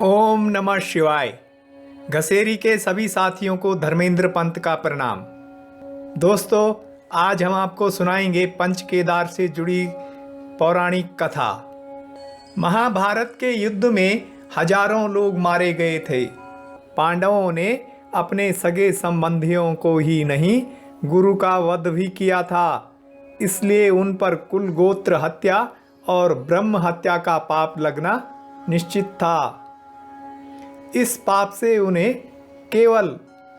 ओम नमः शिवाय। घसेरी के सभी साथियों को धर्मेंद्र पंत का प्रणाम। दोस्तों, आज हम आपको सुनाएंगे पंच केदार से जुड़ी पौराणिक कथा। महाभारत के युद्ध में हजारों लोग मारे गए थे। पांडवों ने अपने सगे संबंधियों को ही नहीं, गुरु का वध भी किया था। इसलिए उन पर कुल गोत्र हत्या और ब्रह्म हत्या का पाप लगना निश्चित था। इस पाप से उन्हें केवल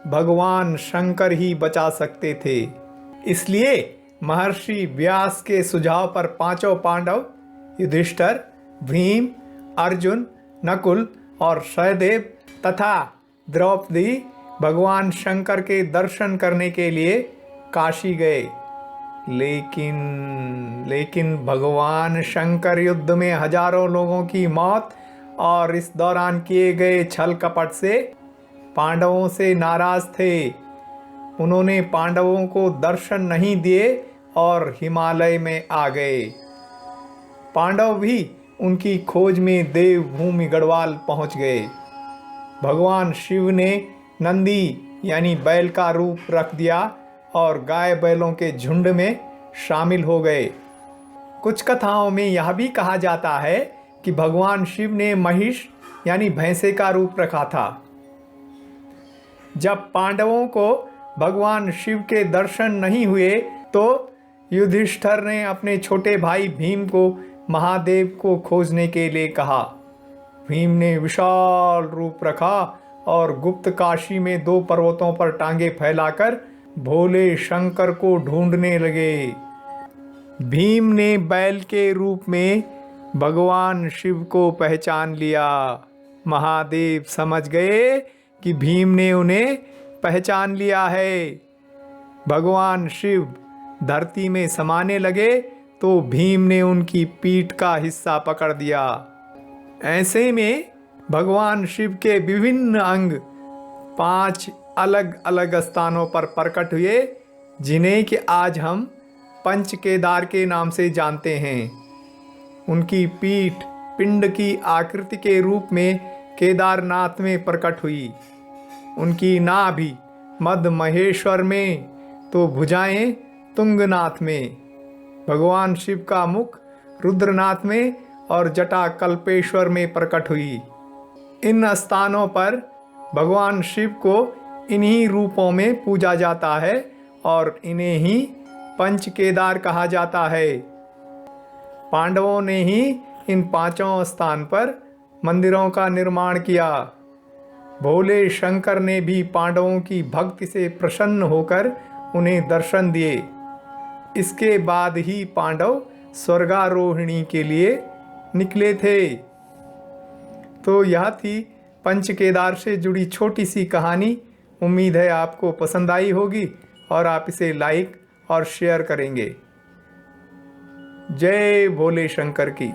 भगवान शंकर ही बचा सकते थे। इसलिए महर्षि व्यास के सुझाव पर पांचों पांडव युधिष्ठिर, भीम, अर्जुन, नकुल और सहदेव तथा द्रौपदी भगवान शंकर के दर्शन करने के लिए काशी गए। लेकिन भगवान शंकर युद्ध में हजारों लोगों की मौत और इस दौरान किए गए छल कपट से पांडवों से नाराज थे। उन्होंने पांडवों को दर्शन नहीं दिए और हिमालय में आ गए। पांडव भी उनकी खोज में देवभूमि गढ़वाल पहुंच गए। भगवान शिव ने नंदी यानी बैल का रूप रख दिया और गाय बैलों के झुंड में शामिल हो गए। कुछ कथाओं में यह भी कहा जाता है कि भगवान शिव ने महिष यानी भैंसे का रूप रखा था। जब पांडवों को भगवान शिव के दर्शन नहीं हुए तो युधिष्ठिर ने अपने छोटे भाई भीम को महादेव को खोजने के लिए कहा। भीम ने विशाल रूप रखा और गुप्त काशी में 2 पर्वतों पर टांगे फैलाकर भोले शंकर को ढूंढने लगे। भीम ने बैल के रूप में भगवान शिव को पहचान लिया। महादेव समझ गए कि भीम ने उन्हें पहचान लिया है। भगवान शिव धरती में समाने लगे तो भीम ने उनकी पीठ का हिस्सा पकड़ दिया। ऐसे में भगवान शिव के विभिन्न अंग 5 अलग अलग स्थानों पर प्रकट हुए, जिन्हें कि आज हम पंच केदार के नाम से जानते हैं। उनकी पीठ पिंड की आकृति के रूप में केदारनाथ में प्रकट हुई। उनकी नाभि मध्य महेश्वर में तो भुजाएं तुंगनाथ में। भगवान शिव का मुख रुद्रनाथ में और जटा कल्पेश्वर में प्रकट हुई। इन स्थानों पर भगवान शिव को इन्हीं रूपों में पूजा जाता है और इन्हें ही पंच केदार कहा जाता है। पांडवों ने ही इन 5 स्थान पर मंदिरों का निर्माण किया। भोले शंकर ने भी पांडवों की भक्ति से प्रसन्न होकर उन्हें दर्शन दिए। इसके बाद ही पांडव स्वर्गारोहिणी के लिए निकले थे। तो यह थी पंच केदार से जुड़ी छोटी सी कहानी। उम्मीद है आपको पसंद आई होगी और आप इसे लाइक और शेयर करेंगे। जय भोले शंकर की।